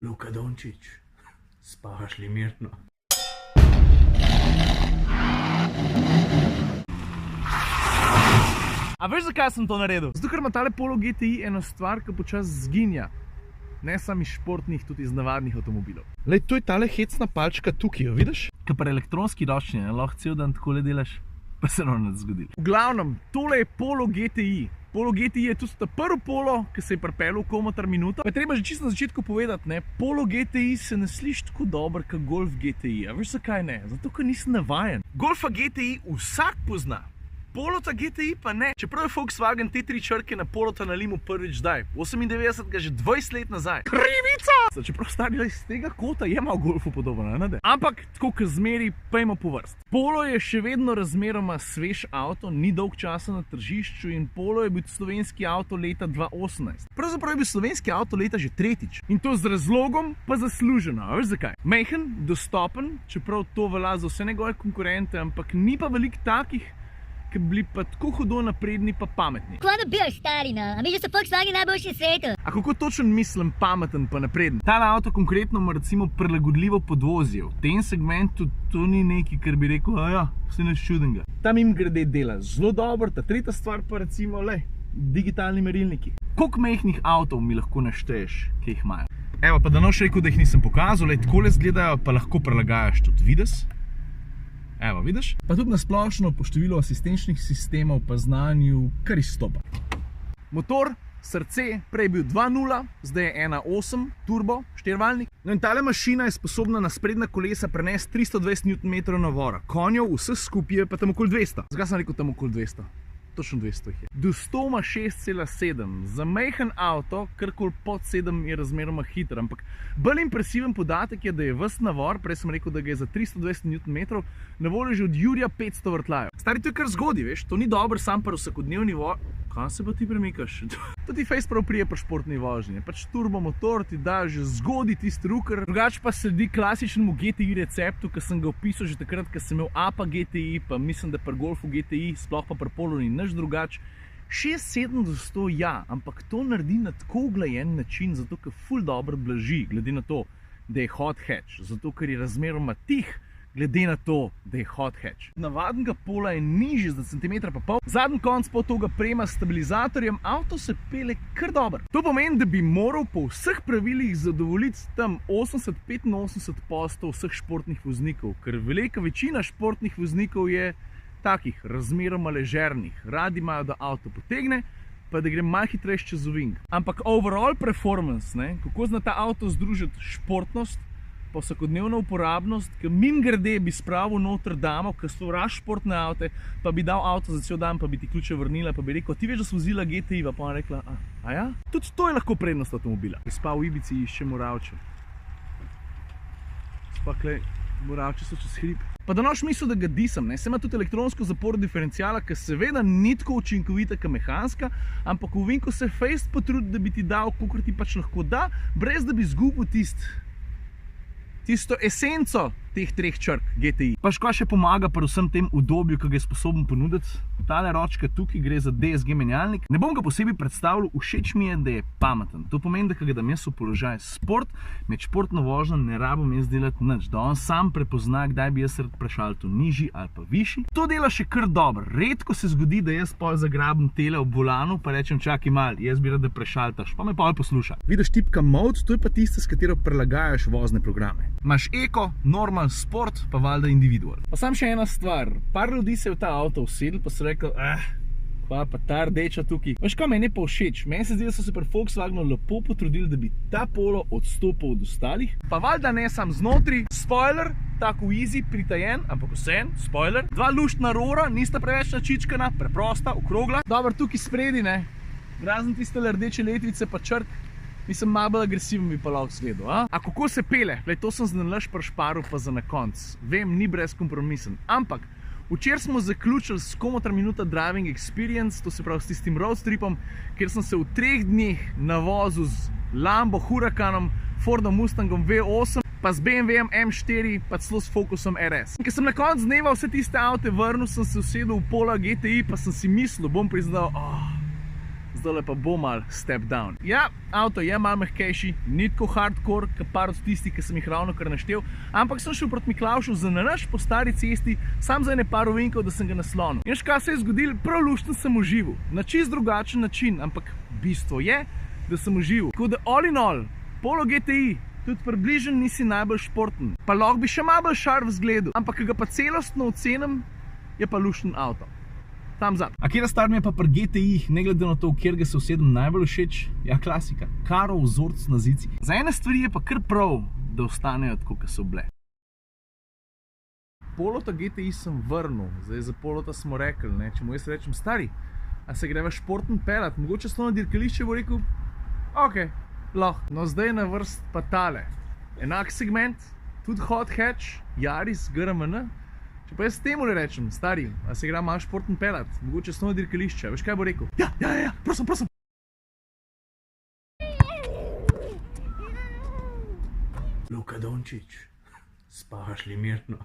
Luka Dončić, spavaš li mirno? A veš, zakaj sem to naredil? Zato, ker ima tale Polo GTI eno stvar, ki počasi zginja. Ne samo iz športnih, tudi iz navadnih avtomobilov. Lej, to je tale hecna palčka tukaj, jo vidiš? Ker pri elektronski ročni, lahko cel dan takole delaš, pa se nam nič zgodilo. V glavnem, tole je Polo GTI. Polo GTI je tudi ta prvi Polo, ki se je pripeljal v komotar minuto. Pa je treba že čisto na začetku povedati, ne, Polo GTI se ne sliši tako dobro kot Golf GTI. A veš zakaj ne? Zato, ker nisem navajen. Golfa GTI vsak pozna. Polota GTI pa ne. Čeprav je Volkswagen te 3 črke na Polota nalimu prvič zdaj. 98 ga že 20 let nazaj. Krivica! Čeprav stari iz tega kota je malo Golfu podobno, ne? Ampak, tako kot zmeri, pejmo po vrst. Polo je še vedno razmeroma svež avto, ni dolg časa na tržišču in Polo je bil slovenski avto leta 2018. Pravzaprav je bil slovenski avto leta že tretjič. In to z razlogom pa zasluženo. A veš zakaj? Majhen, dostopen, čeprav to velja za vse njegove konkurente, ampak ni pa veliko takih, ki bili pa tako hudo napredni pa pametni. Kdo bil stari, no? A mi že so Volkswagen najboljši v svetu. A kako točno mislim pameten pa napreden? Tale avto konkretno ima recimo prilagodljivo podvozje. V tem segmentu to ni nekaj, kar bi rekel, a ja, vse nič čudenega. Ta mimogrede dela zelo dobro, ta tretja stvar pa recimo, digitalni merilniki. Koliko majhnih avtov mi lahko našteješ, ki jih imajo? Evo, pa da noš rekel, da jih nisem pokazal, takole izgledajo, pa lahko prilagajaš tudi vides. Evo, vidiš? Pa tudi na splošno po številu asistenčnih sistemov pa znanju kar izstopa. Motor, srce, prej je bil 2.0, zdaj je 1.8, turbo, 4-valjnik. No in tale mašina je sposobna na sprednja kolesa prenesti 320 Nm navora. Konjev vseh skupaj je pa tam okoli 200. Zakaj sem rekel tam okoli 200? Točno 200 jih je. Do 100 ima 6,7. Za majhen avto, karkoli pod 7 je razmeroma hiter, ampak bolj impresiven podatek je, da je ves navor, prej sem rekel, da ga je za 320 Nm, na voljo že od Jurija 500 vrtljajev. Stari, to je kar zgodi, veš, to ni dobro sam pri vsakodnevni vožnji. Kaj se pa ti premikaš? To ti fejs prav prije pri športni vožnji. Pač turbo motor ti da že zgodi tisti ruker. Drugače pa sledi klasičnemu GTI receptu, ki sem ga opisal že takrat, ko sem imel APA GTI, pa mislim, da pri Golfu GTI, sploh pa pri Polu ni nič drugače. 6-7 do 100 ja, ampak to naredi na tako uglajen način, zato ker ful dobro blaži, glede na to, da je hot hatch, zato ker je razmeroma tih, glede na to, da je hot hatch. Navadnega Pola je nižji za centimetra pa pol, zadnji konc pa toga prema s stabilizatorjem, avto se pele kar dobro. To pomeni, da bi moral po vseh pravilih zadovoljiti tam 80-85% vseh športnih voznikov, ker velika večina športnih voznikov je takih, razmeroma ležernih. Radi imajo, da avto potegne, pa da gre malo hitrejš čez ovink. Ampak overall performance, kako zna ta avto združiti športnost, pa vsakodnevno uporabnost, ki mimogrede bi spravil noter damo, ki so raž športne avte, pa bi dal avto za cel dan, pa bi ti ključe vrnila, pa bi rekel, ti veš, da so vozila GTI, pa ona rekla, a ja? Tudi to je lahko prednost avtomobila. Gospa v Ibici išče Moravče. Spaklej, Moravče so čez hrib. Pa da noš misel, da ga disam, se ima tudi elektronsko zaporo diferencijala, ki seveda ni tako učinkovita kot mehanska, ampak v ovinku se fejst potrudi, da bi ti dal, kolikor ti pač lahko da, brez da bi izgubil tisto esenco teh 3 črk GTI. Pa škoda še pomaga pri vsem tem udobju, ki ga je sposoben ponuditi. Tale ročka tukaj gre za DSG menjalnik. Ne bom ga posebej predstavljal, všeč mi je, da je pameten. To pomeni, da ga dam jaz v položaj sport, med športno vožnjo ne rabim jaz delati nič, da on sam prepozna, kdaj bi jaz rad prešaltil nižji ali pa višji. To dela še kar dobro. Redko se zgodi, da jaz pol zagrabim tele ob volanu, pa rečem, čakaj mal, jaz bi rad, da prešaltaš, pa me pol posluša. Vidiš tipka Mode, to je pa tista, s katero prilagajaš vozne programe. Imaš eko, normal, sport, pa valjda individual. Pa sam še ena stvar, par ljudi se je v ta avto usedel, pa so rekel, pa ta rdeča tukaj. Veš kaj, meni je pa všeč, meni se zdi, da so se pri Volkswagenu lepo potrudili, da bi ta Polo odstopil od ostalih. Pa valjda ne sam znotri, spoiler, tako easy, pritajen, ampak vsem, spoiler. 2 luštna rora, nista preveč načičkana, preprosta, okrogla. Dobro, tukaj spredi, razen tiste rdeče letvice pa črk, mislim, malo bolj agresiven bi pa lahko sledil, a kako se pele? To sem znalaš prešparil pa za na konc. Vem, ni brezkompromisen, ampak včeraj smo zaključili s komotar minuta driving experience, to se pravi s tistim road tripom, kjer sem se v 3 dneh navozil z Lambo Huracanom, Fordom Mustangom V8, pa z BMW-jem M4, pa celo s Focusom RS. Ker sem na konc dneva vse tiste avte vrnil, sem se usedel v Pola GTI, pa sem si mislil, bom priznal, zdaj pa bo mal step down. Ja, avto je mal mehkejši, ni tako hardcore, kot par od tistih, ki sem jih ravno kar naštel, ampak sem šel proti Miklavšu za nalaž po stari cesti, sam za ene par ovinkov, da sem ga naslonil. In kaj se je zgodilo? Prav luštno sem užival, na čist drugačen način, ampak bistvo je, da sem užival. Tako da all in all, Polo GTI, tudi približen nisi najbolj športen, pa lahko bi še malo bolj šarp zgledal, ampak ga pa celostno ocenim, je pa lušten avto. Tam zap. A kjera stvar mi je pa pri GTI-jih, ne glede na to, kjer ga se vsedem najbolj všeč, ja klasika, Karov vzorc na zici. Za ene stvari je pa kar prav, da ostanejo tako, kot so bile. Polota GTI sem vrnil, zdaj za Polota smo rekli, ne, če mu jaz rečem, stari, a se greva športen pelat, mogoče smo na dirkališče, bo rekel, ok, lahko. No zdaj je na vrst pa tale, enak segment, tudi hot hatch, Yaris, GRMN. Če pa jaz temu ne rečem, stari, a se igra malo športen pelat, mogoče smo na dirkališče, veš kaj bo rekel? Ja, prosim. Luka Dončić, spavaš li mirno?